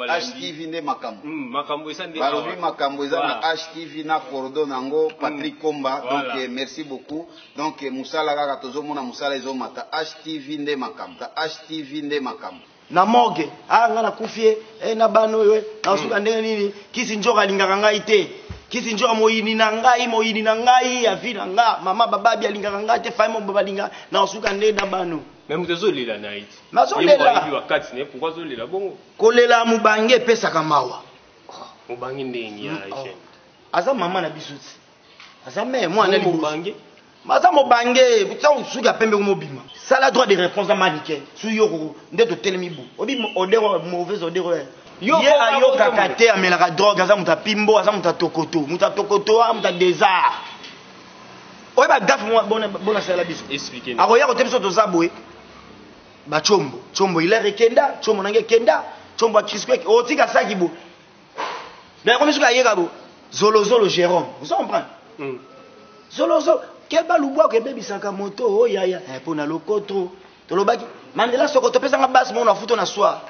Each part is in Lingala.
HTV nde makambo. Makambo esa nde. Balobi makambo eza na HTV na cordon nango Patrick Komba. Donc merci beaucoup. Donc musala kaka tozomona musala ezomata HTV nde makambo. HTV nde makambo. Na morgue nga na kufie na bano yo na suka ndenge nini kisi njoka lingaka ngai te kisi njoka moyini na ngai ya vina nga mama bababi alingaka ngai te faimo baba linga na suka ndenge na bano même tozolela na iti mazolela wakati ne pourquoi zolela bongo kolela mubange pesa kamawa mubange ndenge ya jeune aza mama na bisuti aza mère mwana libo mubange Maza mobange, putain suka pembe kumobima. Ça la droit de réponse à maniqué. Su yoko ndeto telemibu. Obi odero mauvaise odero. Ye ayo kakate amelaka drogue aza muta pimbo aza muta tokoto muta désert. Oye ba gaffe moi bona sala biso. Expliquez. Akoya ko tebiso to zabwe. Ba chombo il est rekenda, chombo nange kenda, chombo akiskwek otika sakibu. Mais comme suka yeka bo. Zolo Jérôme. Vous comprenez? Zolo Keba lubwa kebe bisaka moto oh yaya pona lokoto tolobaki Mandela sokoto pesa nga basi mona futo na soir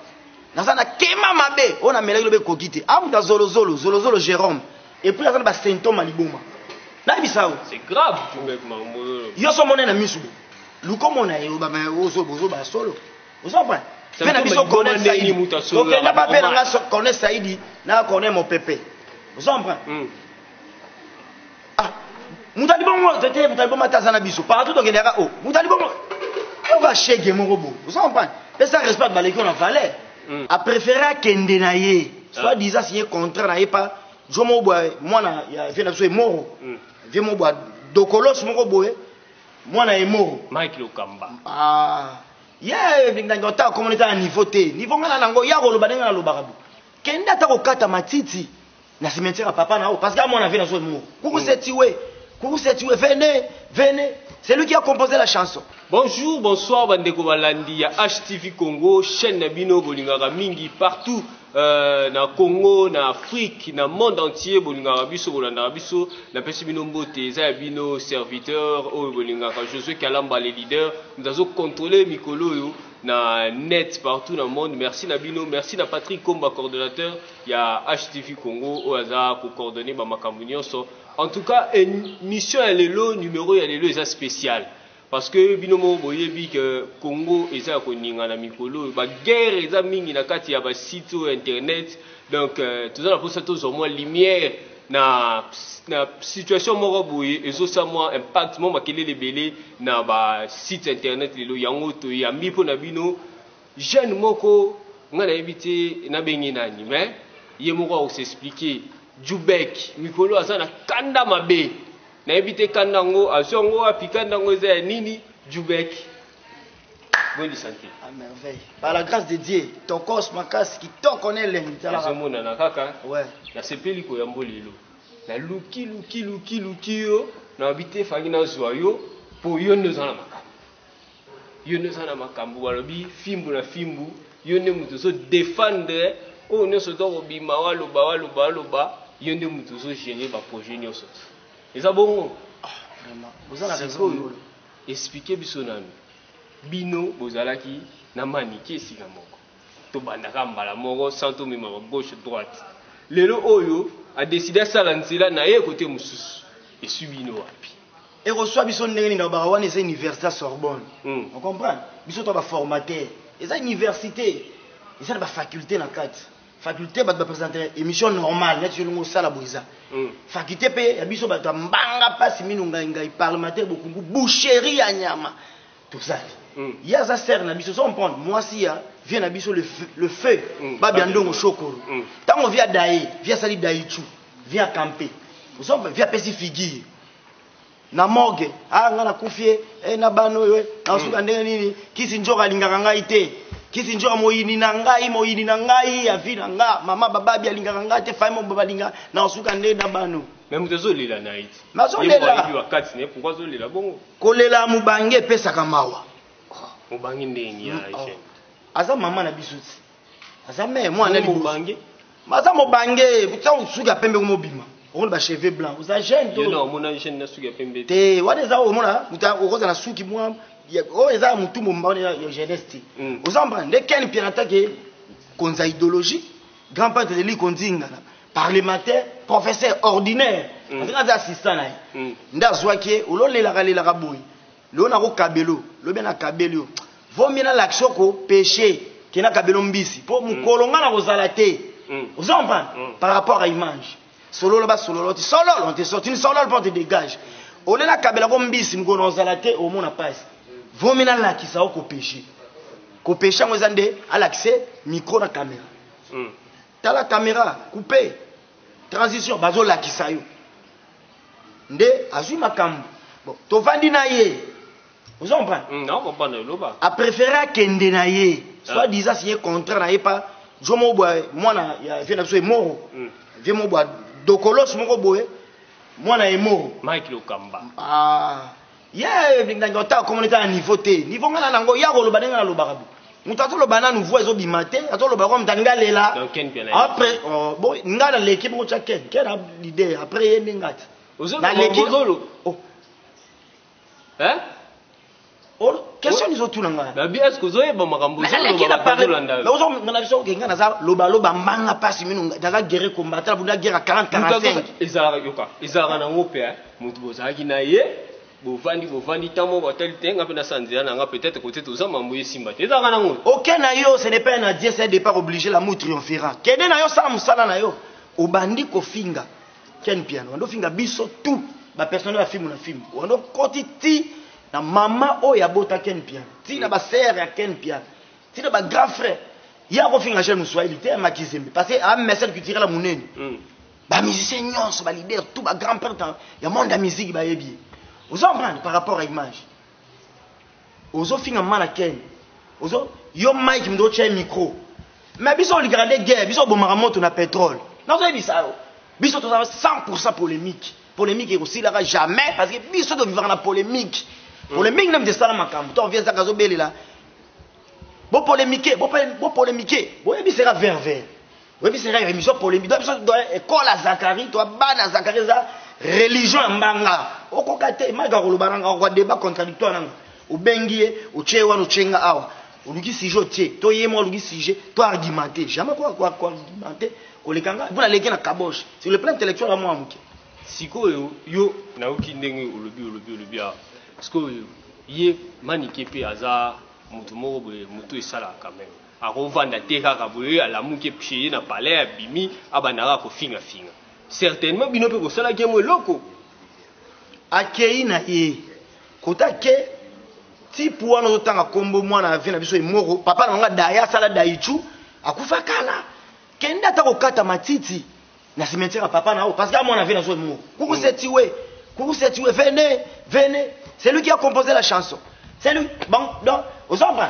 nazana kema mabe ona melaki lobe kokite amuta zolo Jérôme et puis azana ba symptômes liboma na bisao c'est grave tu mec mambo yo so mona na misu luko mona yo ba ozo ba solo vous comprenez fait na biso connaître Saïdi donc na pas faire nga connaître Saïdi na connaître mon pépé vous comprenez Moutalibon, c'était Moutalibon Matazana Biso. Partout dans le Général, Moutalibon, on va chez Morobo. Vous comprenez? Mais ça respecte les qu'on en fallait. A préféré à Kendenaye. Soit disant signer contrat, n'aille pas. Je m'en bois, moi, il y a fait la moro. Je m'en bois. Dokolos, Morobo, moi, na moro. Mike Lokamba. Yeah, dans ta communauté à niveau T. Niveau Nango, Yaro, le Baden à l'Obarabu. Kenda Tarokata Matiti. Na cimetière à papa, parce qu'à moi, on a fait la soirée moro. Coucou, c'est tué. Venez, c'est lui qui a composé la chanson. Bonjour, bonsoir, Bandeko Balandi, ya HTV Congo, chaîne Nabino Bolingara Mingi, partout na Congo, na Afrique, na monde entier, Bolingara Biso, Bolanda Biso, na Pessimino Mbote, Zabino, serviteur, Bolingara, Josué Kalamba, les leaders, nous avons contrôlé Mikolo, na net partout dans le monde. Merci Nabino, merci na Patrick Komba, coordonnateur, il y a HTV Congo, au hasard, pour coordonner Mamakambunion. En tout cas, une mission elle est là, numéro elle est là, c'est spécial. Parce que binomo boyebi que Congo eza ko ninga na mikolo, ba guerre eza mingi na kati ya ba site internet. Donc tout ça pour ça tous au moins lumière na situation moko boye ezo sa moi impact mo makele lebele na ba site internet lelo yango to ya mipo na bino jeune moko ngana éviter na bengi nani mais ye moko s'expliquer Jubek, Mikolo Asana Kanda Mabe. Na évité Kandango, Asongo, Apikandango, Nini, Jubek. Bonne santé. À merveille. Par la grâce de Dieu, ton corps, ma casse, qui t'en connaît l'un. Ouais. Na sepeli ko yambo lelo. Na luki, yo. Na habité Fagina Zoyo, pour Yono Zana Makambu. Yono Zana Makambu, Walobi, Fimbu na Fimbu, Yono Mutuso défendre. Oh, nous sommes au bima, waloba, yende mutuzo gérer ba projet nyonso. Et ça bon. Vous avez raison. Expliquer biso nanu. Bino bozalaki na maniki esika moko. To bandaka mbala moko sans to mema gauche droite. Lelo oyo a décidé ça lancela na ye côté mususu. Et subino wapi. Et reçoit biso ndenge na barawana c'est université à Sorbonne. On comprend. Biso to ba formateur. Et ça université. Et ça ba faculté na 4. Faculté va présenter émission normale net sur le sala boiza faculté pe ya biso bato mbanga pasi minunga ngai parlementaire beaucoup boucherie ya nyama tout ça ya za serre na biso on prend moi si ya vient na biso le feu ba biandongo chokoro tango via daï via sali daïchu via camper vous on via pesi figure na morgue nga na kufie na bano yo na suka ndenge nini kisi njoka lingaka ngai te kisi njoka moyini na ngai ya vina nga mama bababi alingaka ngai te faimo baba linga na suka ndenge na bano même tozolela na iti mazolela wakati ne pourquoi zolela bongo kolela mubange pesa kamawa mubange ndenge ya jeune aza mama na bisuti aza mère mwana mubange maza mubange putain suka pembe kumobima on ba cheveux blancs vous a jeune to non mon jeune na suka pembe te wana za o mona muta okoza na suki mwa o eza mutu momba ya jeunesse ti ozamba nde ken pianata ke konza idéologie grand peintre de l'Ikondinga, parlementaire, professeur ordinaire, assistant. Ndazwaki, ou l'on les raboui, l'on a kabelo, l'on a kabelo. Vaut mieux l'action qu'au péché, qui n'a kabelo mbisi, pour nous colonga la rosalate. Vous en prenez par rapport à l'image. Solo là-bas, solo là, solo, on te sorti, solo là, on te dégage. Au lieu de la kabelo mbisi, nous colonga rosalate, au monde a passe. Vaut mieux la qui ça au péché. Qu'au péché, on a l'accès micro la caméra. T'as la caméra coupée. Transition, bazo la qui ça yo. Nde, azui makambo. Bon, to vandi na ye. Vous en prenez? Non, on comprend le bas. A préféré à kende na ye. Soit disant si ye contrat na ye pas. Je m'en bois, moi na, ya vient d'absoluer moro. Vient m'en bois. Dokolos moro boye. Moi na ye moro. Mike Lokamba. Ah. Yeah, n'ingota communauté à niveau T. Niveau ngana nango ya ko lo badenga na lo barabu. Mutato lo bana nous voit zo bimate, ato lo barabu mtanga lela. Après bon ngana l'équipe mo tchaken. Quelle a l'idée après yé ngati. Na l'équipe. Oh. Hein? Oh, question ils ont tout nanga. Ba bien est-ce que zo yeba makambo zo lo ba ba landa. Mais ozo ngana biso ke ngana za lo ba mbanga passe minu daga guerre combattre bunda guerre 40 45. Ezala yoka. Ezala na ngope hein. Mutu bozaki na ye. Bovandi tamo batel tenga pena sanzia nanga peut-être côté tout ça mamouye simba te ezaka nango. OK na yo ce n'est pas un adieu c'est départ obligé l'amour triomphera. Kede na yo ça musala na yo. Obandi ko finga. Ken piano. Ndo finga biso tout. Ba personne na film na film. Ndo kotiti na mama o ya bota ken piano. Ti na ba sœur ya ken piano. Ti na ba grand frère. Ya ko finga chez Muswahili te makizembe parce que a message qui tire la munene. Ba musicien nyonso ba leader tout ba grand père ya monde la musique ba yebi. Vous en prenez par rapport à l'image. Vous avez fait un mannequin. Vous avez un mic qui me donne un micro. Mais vous avez regardé la guerre, vous avez un peu de pétrole. Non, vous avez dit ça. Vous avez 100% polémique. Polémique est aussi là jamais parce que vous avez vivre dans la polémique. Polémique, même de ça, vous avez ça, vous avez là. Vous polémiquez, vous polémiquez. Vous avez sera vert. Vous avez sera une émission polémique. Vous avez école à Zachary, vous avez à Zachary. Religion mbanga okokate magaro baranga kwa débat contradictoire nanga ubengie uchewa nuchenga awa uluki sijo tie to yemo uluki sije to argumenter jamais quoi argumenter kolekanga vous allez na kabosh sur le plan intellectuel à moi muke siko yo na uki ndenge ulubi parce que ye manike pe aza mutu moko boye mutu esala quand même akovanda te kaka boye ala muke piye na palais ya bimi abanaka ko finga certainement bino pe ko sala ke mo loko akei na ye kota ke ti puana otanga kombo mwana avina biso imoko papa na nga daya sala daichu akufa kala kenda ta kokata matiti na cimetière papa na o parce que mwana avina so imoko kuku setiwe venez c'est lui qui a composé la chanson c'est lui bon donc aux enfants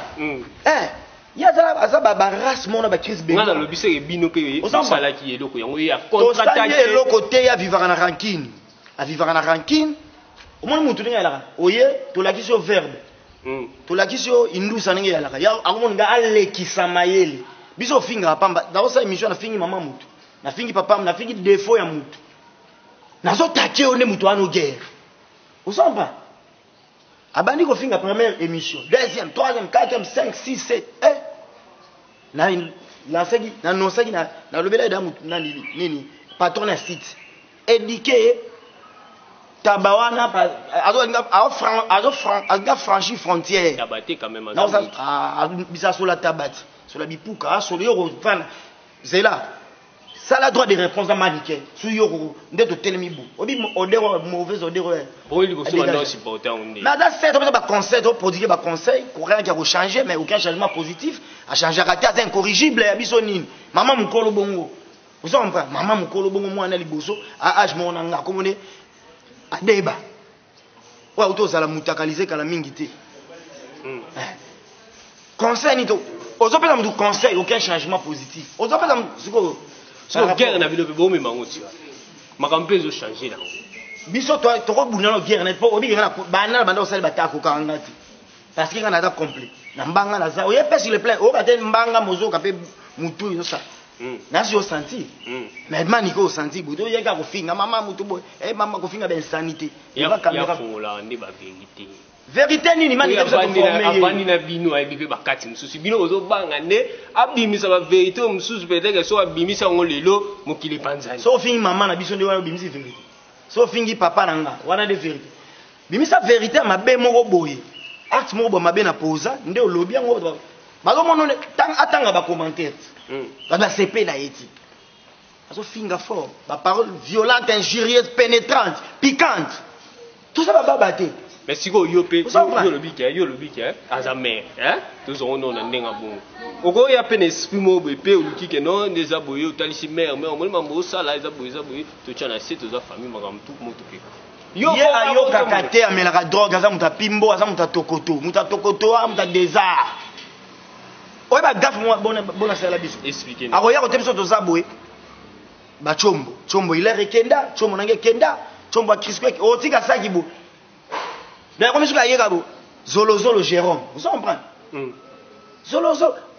il y a ça ba race mona ba Chris Benga ngana lobise ke bino pe sala ki eloko yango ya contre-attaque eloko te ya vivre na rankine a vivre na rankine au moins mutu ninga la oye to la kisio verbe to la kisio indusa ninga la ya akomon nga alekisa mayele biso finga pamba na osa émission na fingi mama mutu na fingi papa na fingi défaut ya mutu na zo taquer one mutu anu guerre osamba abandi ko finga première émission deuxième troisième quatrième 5 6 7 na segi na no segi na lobela da mutu na nini patron na site éduqué tabawana azo franchi frontière tabate quand même bisa sur la tabate sur la bipuka sur le yoro fan zela ça la droit de réponse dans mannequin sur yoro ndeto telemibu obi odero mauvaise odero bon il faut se supporter on dit mais dans cette ba conseil to produire ba conseil courant qui a changer mais aucun changement positif a changer raté à incorrigible biso nini maman mukolo bongo vous comprenez maman mukolo bongo mwana liboso a âge mona nga komone a débat ouais auto ça la mutakaliser kala mingi te conseil ni to ozopela mu conseil aucun changement positif ozopela siko guerre na bilo pe bo me mango ti makampe zo changer là biso to ko buna no guerre net po obi ngana bana banda osali batako kanga ti parce que ngana da complet na mbanga na za oye pèse le plein o ka te mbanga mozo ka pe mutu yo sa na si o senti mais mani ko senti bodo ye ka ko finga mama mutu boy mama ko finga ben sanité ya fongola ndi ba vérité vérité nini mani avandi na bino ayebi bakati mususu bino ozobanga nde abimisa ba vérité mususu peut-être so abimisa ngo lelo mokili panzani so fingi mama na biso nde wana bimisi vérité so fingi papa na nga wana de vérité bimisa vérité mabe moko boye acte moko boye mabe na posa nde olobi yango bazomona atanga ba commentaire ba CP na yeti so finga fort ba parole violente injurieuse pénétrante piquante tout ça va bater. Mais si vous avez un mère, tous on a un bon. Au y a peine esprit mobile, ou qui non, des aboyés, ou talissi mère, mais on m'a ça là, les aboyés, tu tiens à cette famille, madame, tout mon toupé. Yo kakate amelaka drogue, aza muta pimbo, aza muta tokoto, muta désert. Oye ba gaffe moi bona sala biso. Expliquez-nous. Akoya ko tebiso to zabwe. Ba chombo il est rekenda, chombo nange kenda. Chombo Christophe otika sakibo. Mais comme je suis allé Zolo Jérôme, vous comprenez? Zolo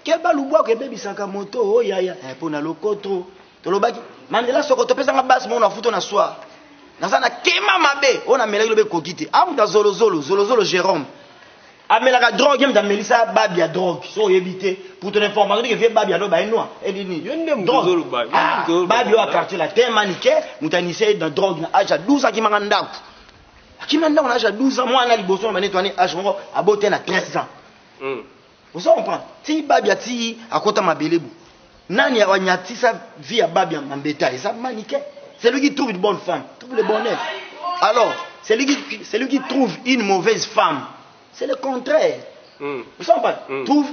keba lubwa ke bebi saka moto oh yaya pona lokoto to lobaki mandela sokoto pesa nga bas mona futo na soir. Nazana kema mabe ona melaki lobe kokite. Amuta Zolo Jérôme. Amelaka drogue mta melisa babia drogue. So yebite pour ton information que vie babia do ba noa. Edini. Yonde Zolo ba. Babio a quartier la terre manike mutanise dans drogue na aja 12 ans ki manganda. Kimanda on a déjà 12 ans, moi on a liboso on a nettoyé âge mon a beauté na 13 ans. Vous comprenez? Si babia ti akota mabelebu. Nani awanyati sa vie à babia mambeta, ça manique. C'est lui qui trouve une bonne femme, trouve le bonheur. Alors, c'est lui qui trouve une mauvaise femme. C'est le contraire. Vous comprenez? Trouve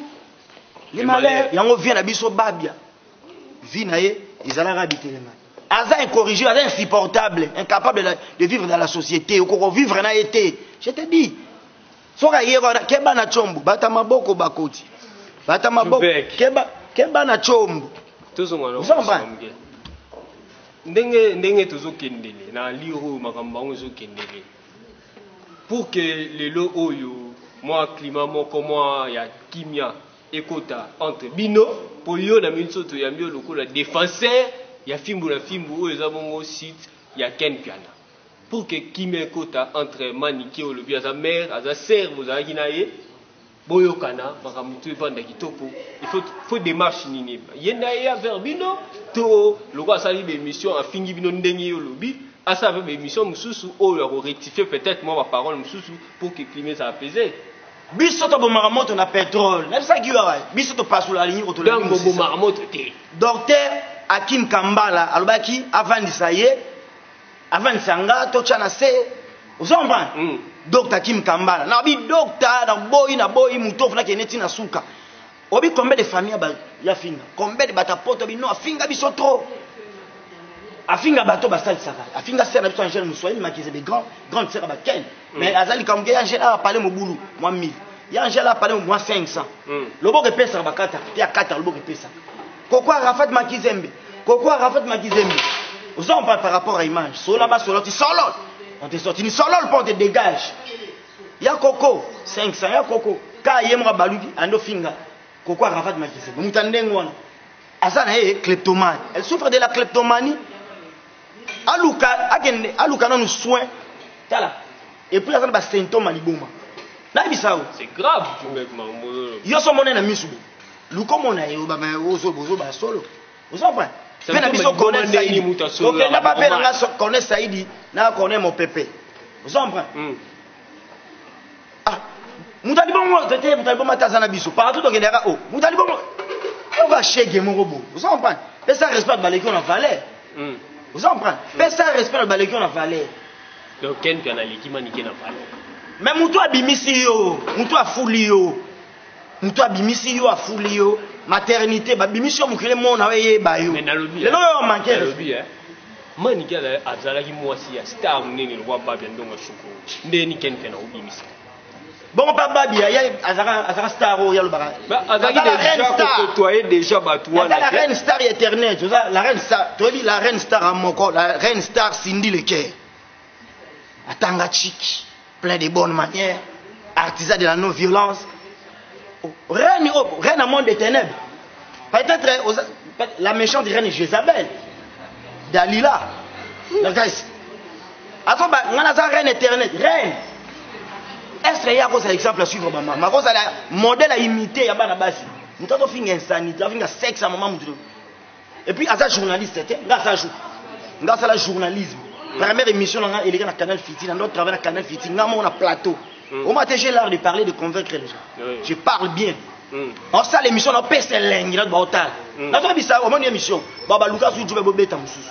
les malheurs, yango vient na biso babia. Vie na ye, ils allaient habiter les malheurs. Aza incorrigible, Aza insupportable, incapable de vivre dans la société, ou vivre dans été. Je te dis. Soka yero keba na chombo, bata maboko bakoti. Bata maboko keba na chombo. Tozongana. Ndenge tozokendele na liro makambo ngo zokendele. Pour que lelo oyo moi climat moko moi ya kimia ekota entre bino pour yo na minsoto ya mbio lokola défenseur ya fimbu na fimbu oyo eza bongo site ya Ken Piana pour que kimia ekota entre maniki olobi aza mère aza sœur bozalaki na ye boyokana makambo to evanda kitoko il faut démarche nini yenda ya vers bino to loko asali be émission afingi bino ndenge olobi asa avec be émission mususu oyo ya rectifier peut-être moi ma parole mususu pour que climat ça apaiser. Biso to bomaka moto na pétrole. Na ça ki wa biso to passe la ligne autour de la ligne. Bomaka moto te. Docteur Akim Kambala alobaki avandisa ye avandisanga to chana se. Ozomba. Docteur Akim Kambala. Na bi docteur na boy mutofu na keneti na suka. Obi combien de familles ya finga. Combien de batapoto bi no afinga biso trop. Afinga bato basali saka. Afinga sert na biso Angèle Moussoini makize be grande sœur ba Ken. Mais azali comme que Angèle a parlé mo boulou, moi 1000. Ya Angèle a parlé moi 500. Lobo ke pesa ba kata, te 4 lobo ke pesa. Pourquoi Rafat Makizembe? Vous en parlez par rapport à l'image. Solo là-bas, solo, tu solo. On te sorti, ni solo le pont te dégage. Ya Coco, 500, ya Coco. Ka yemra baluki, ando finga. Coco Rafat Makizembe. Mutandengwana. Asana est kleptomane. Elle souffre de la kleptomanie. Aluka non soin. Tala. Et puis asana ba symptôme aliboma. Na bisao. C'est grave, mec mambo. Yo so monena misu. Luko mona yo ba ozo bozo ba solo. Vous comprenez? Mais na biso connaît Saïdi. Donc il n'a pas fait na connaît Saïdi, na connaît mon pépé. Vous comprenez? Ah, mutali bongo tete mutali bongo tazana biso. Partout donc il y a mutali bongo. On va chez mon robot. Vous comprenez? Mais ça respecte baleki on a valeur. Vous comprenez? Mais ça respecte baleki on a valeur. Donc Ken Piana leki maniki na valeur. Mais mutu abimisi yo, mutu afuli yo. Mutu abimisi yo afuli yo. Maternité babimisi yo mukile mona weye ba yo. Mais nalobi. Le no manqué nalobi maniki ala azalaki mwasi ya star munene le roi babia ndongo shuko. Ndeni Ken Piana obimisi. Bon pas babia ya azaka star o ya lo bara. Ba azaki déjà côtoyer déjà batouana. La reine star éternelle, la reine star, tu dis la reine star à moko, la reine star Cindy Leker. Atanga chic, plein de bonnes manières, artisan de la non-violence. Reine à monde des ténèbres. Peut-être la méchante reine Jézabel, Dalila. Attends, on a reine éternelle, reine. est-ce qu'il y a un exemple à suivre maman ma cause un modèle à imiter ya bana basi nous avons fait une insanité avec un sexe à maman et puis à ça journaliste c'était grâce à la journalisme première émission là il est dans Canal Fiti dans notre travail dans Canal Fiti on a plateau au matin j'ai l'art de parler de convaincre les gens je parle bien en ça l'émission on pèse lingue là dans hôtel là toi bisa au moins une émission baba Lucas ou Djoubé Bobeta mususu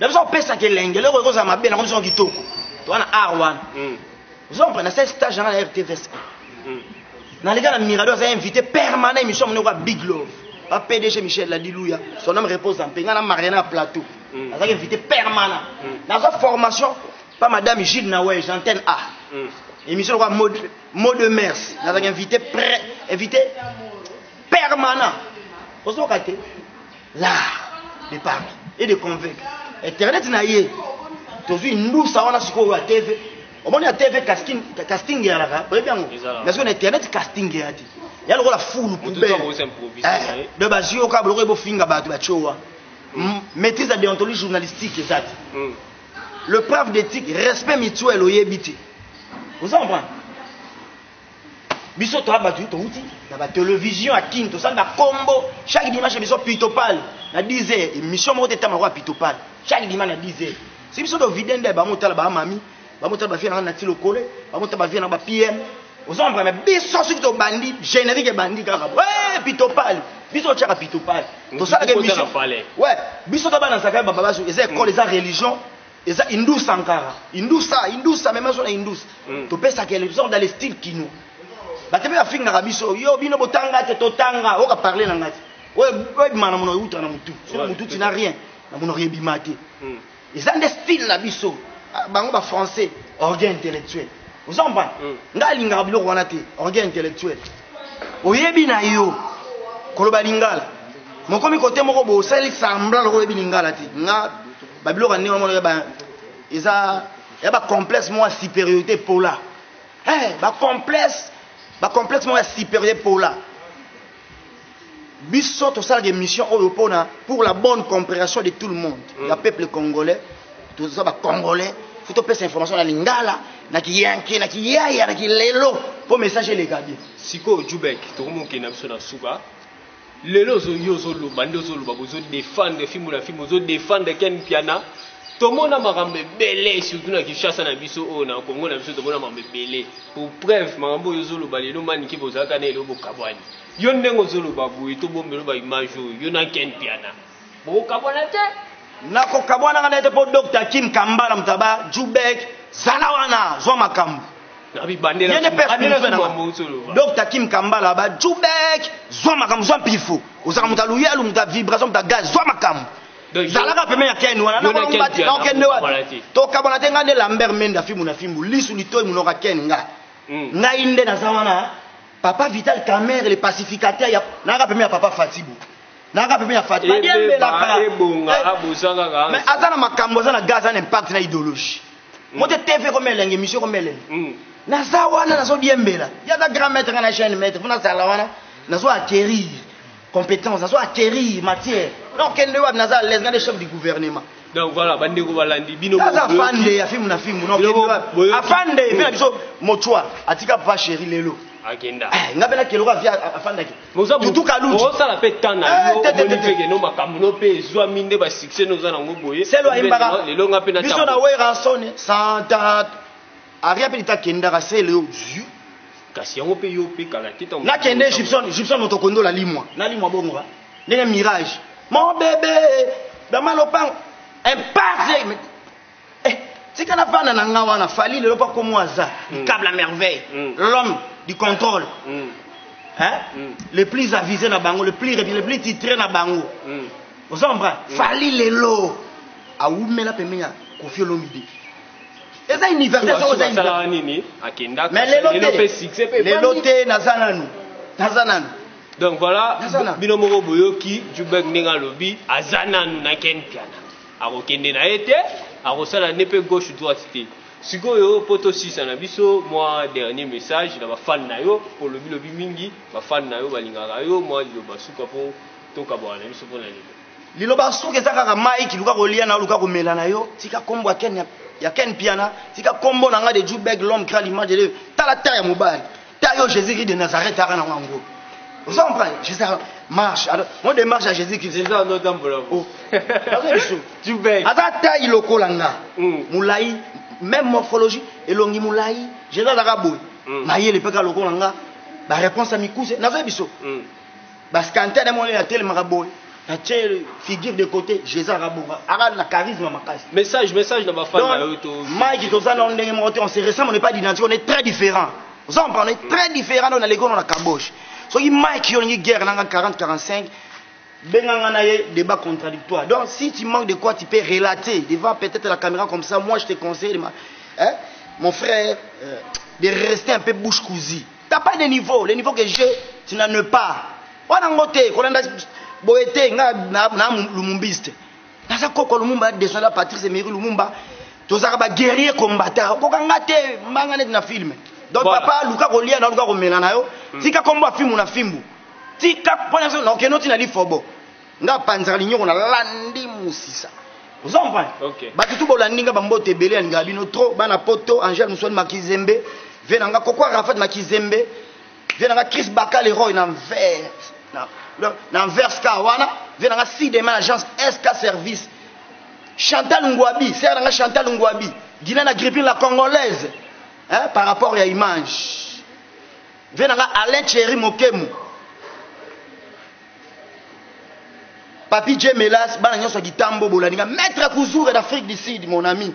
là ça on pèse que lingue le rose à ma belle comme ça kitoko toi na Arwan vous en prenez ce stage dans la RTVS dans les gars la Mirador a invité permanent émission on a Big Love pas PDG Michel Ladilouya son nom repose en paix na Mariana plateau a invité permanent dans sa formation pas madame Gilles Naway j'antenne A émission quoi mot de mers n'a invité permanent vous savez l'art de parler et de convaincre internet na yé tozu nous ça on a ce qu'on a TV au moins il y a TV casting ya là bien parce que internet casting ya dit il y a le la foule poubelle de basi au câble rebo finga ba tu chowa maîtrise la déontologie journalistique exact le preuve d'éthique respect mutuel au yebiti vous comprenez biso to abatu to uti na ba télévision à King to ça na combo chaque dimanche biso pitopal na 10h émission mo teta ma pitopal chaque dimanche na 10h si biso to vidende ba motala ba mami ba motala ba fie na tilo kole ba motala ba fie na ba PM vous comprenez biso so to bandi générique bandi kaka ouais pitopal biso tchaka pitopal to ça la émission ouais biso to ba na saka ba baba so eza école eza religion eza hindou sankara hindousa même so na hindousa to pesa que les gens dans le style kino batebe afinga kabiso yo bino botanga te totanga oka parler na ngati ouais mana mono uta na mutu sur mutu tu n'as rien na mono rebimate ils ont des styles na biso bango ba français orgueil intellectuel vous en pas ngalinga bilo wana te orgueil intellectuel oyebi na yo koloba lingala mokomi côté moko bo sali semblant lo oyebi lingala te nga babilo ka ne mono ba isa ya ba complexe moi supériorité pour là ba complexe moi supériorité pour là biso to ça des missions pour la bonne compréhension de tout le monde le peuple congolais tout ça ba congolais faut to pesa information na lingala na kiyanki na kiyaya na kilelo pour message les gars siko Djoubek to moki na biso na suka lelo zo yozo lo bando zo lo babozo défendre film na film zo défendre Ken Piana to mona makambe belé surtout na Kinshasa na biso o na Congo na biso to mona makambe belé pour preuve makambo yozo lo balelo maniki bozaka na elo bokabwani yo ndengo zo lo babu to bombelo ba image yo na Ken Piana bokabwana te na ko kabwana ngana te po Dr Kim Kambala mtaba Djoubek Zalawana zo makambo na bi bandela Dr Kim Kambala ba Djoubek zo makambo zo pifo ozaka mutalu yalu muta vibration muta gaz zo makambo zalaka peme ya Ken wana na ko mbati na Ken wa to kabwana te ngane Lambert Menda fimu na fimu lisu litoy munoka Ken nga nga inde na zawana papa Vital Kamerhe le pacificateur ya na ka peme ya papa Fatibu naka peme ya Fatibu mais azana makambo azana gaz ana impact na idéologie mote TV comme elenge émission comme elenge na zawana na so diembela ya da grand maître na chaîne maître funa sala wana na so acquérir compétence na so acquérir matière donc kende wa na za les gars des chefs du gouvernement donc voilà bande ko balandi bino na za fande ya film na film non kende wa afande vina biso mochwa atika pa chéri lelo akenda ngapela kelo avia afanda ki tout kaluji o sala pe tana yo bonifeke no makambo no pe zwa minde ba succès no za na ngoboye selo imbaka lelo ngape na biso na we ransone santa aria pe itakenda ka selo ju kasi yango pe yo pe kala tita na kende Gibson motokondo la limwa na limwa bongo ba ndenge mirage mon bébé dans malopang impact tika na fana na nga wana fali lelo pa komo aza câble à merveille l'homme du contrôle le plus avisé na bango le plus titré na bango vous comprenez fali lelo a umela pemenya Koffi Olomide eza université ça nini akenda mais lelo te nazananu donc voilà bino moko boyoki Djoubek ndinga lobi azananu na Ken Piana akokende na ete akosala nepe gauche droite te sikoyo poto 6 na biso moi dernier message na ba fan na yo pour le bilobi mingi ba fan na yo balingaka yo moi liloba suka po toka bwana biso pona lelo liloba suka ezaka ka mai kiluka kolia na luka komela na yo tika kombo Ken y a Ken Piana, si ka combo nanga de Jubek l'homme crée l'image de ta la taille mobile. Taille Jésus de Nazareth à Ranango. Vous comprenez? Jésus marche. Moi de marche à Jésus qui c'est ça notre temps pour oh. Jubek. Ata taille lokolanga. Moulai même morphologie et longi moulai. Jésus d'Arabo. Maïe le peka lokolanga. La réponse à Mikouse, n'a biso. Parce qu'en tel moment, il y a tel marabout. Il y a tel figure de côté, Jésus Arabo. Arab na charisme ma casse. Message dans ma femme. Mike, on se ressemble, on n'est pas d'identité, on est très différents. Vous en on est très différents, on a les gars, on a caboche. So, Mike, il y a une guerre, 40-45. Débat contradictoire. Donc, si tu manques de quoi, tu peux relater devant peut-être la caméra comme ça. Moi, je te conseille, mon frère, de rester un peu bouche cousue. Tu n'as pas de niveau. Le niveau que j'ai, tu n'en as pas. On a un côté, on a boété, on a Lumumbiste. Dans ce cas, Lumumba, descend la Patrice Emery Lumumba, tu as guerrier combattant. On a gâté, on a film. Donc, papa, Luka Rolia, Luka Romelanayo, si tu as combat film, on a film. Si tu as pas non, que non, tu n'as dit fobo. On a Panzerligno, on a landi Moussissa. Vous comprenez? Ok. Batutu Bolandinga, Bambo Tebele, Ngabino, trop, Bana Poto, Angèle Mousson Makizembe. Venanga Kokwa Rafat Makizembe, venanga Chris Baka Leroy n'envers Kawana, venanga Sidema l'agence SK Service, Chantal Ngwabi, c'est un Chantal Ngwabi, Dylan Agrippine la congolaise, hein, par rapport à l'image. Venanga Alain Thierry Mokemu, Papi Djemelas, Banagnon Gitambo Bolaninga, Maître Kouzour d'Afrique du Sud, mon ami,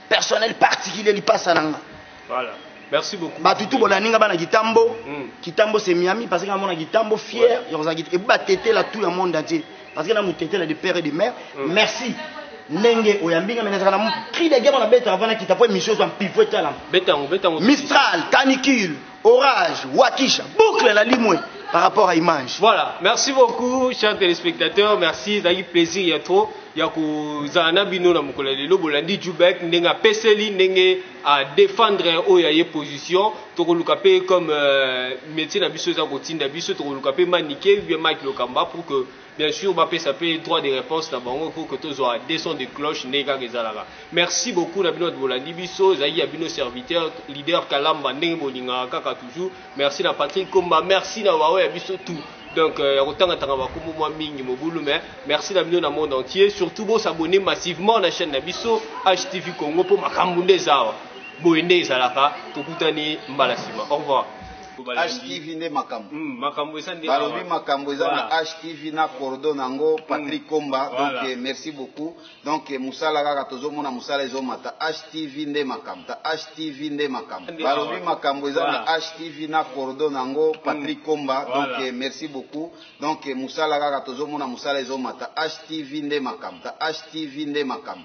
personnel particulier, il passe à Nanga. Voilà. Merci beaucoup. Batutu Bolaninga bana Gitambo. Gitambo c'est Miami parce que na mona Gitambo fier, et ba tété la tout le monde entier parce que na mutété la de père et de mère. Merci. Nenge oyambinga meneza na cri de guerre on a bête avant qui t'a fait mission en pivot là. Bétango. Mistral, canicule, orage, wakisha, boucle la limoué par rapport à image. Voilà, merci beaucoup chers téléspectateurs, merci, ça a eu plaisir il y a trop. Yako zana bino na mukolo lelo bolandi Jubek ndenga peseli ndenge à défendre o ya position to koluka pe comme métier na biso za kotinda biso to koluka pe maniquer bien Mike Lokamba pour que bien sûr ba pe ça peut droit de réponse na bango pour que tous aura des sons de cloche ndega gezalaka. Merci beaucoup na bino de bolandi biso za ya bino serviteur leader Kalamba ndenge bolinga kaka toujours. Merci na Patrick Komba, merci na wawe ya biso tout. Donc, merci d'avoir dans le monde entier. Surtout, vous s'abonner massivement à la chaîne Nabiso HTV Congo pour Makambunde Zawa. Boende Zalaka, Tokutani Mbalasima. Au revoir. HTV ne makambo. Makambo esande. Balobi makambo ezana HTV na cordon nango Patrick Komba. Donc merci beaucoup. Donc musala kaka tozomona musala ezomata HTV nde makambo. HTV nde makambo. Balobi makambo ezana HTV na cordon nango Patrick Komba. Donc merci beaucoup. Donc musala kaka tozomona musala ezomata HTV nde makambo. HTV nde makambo.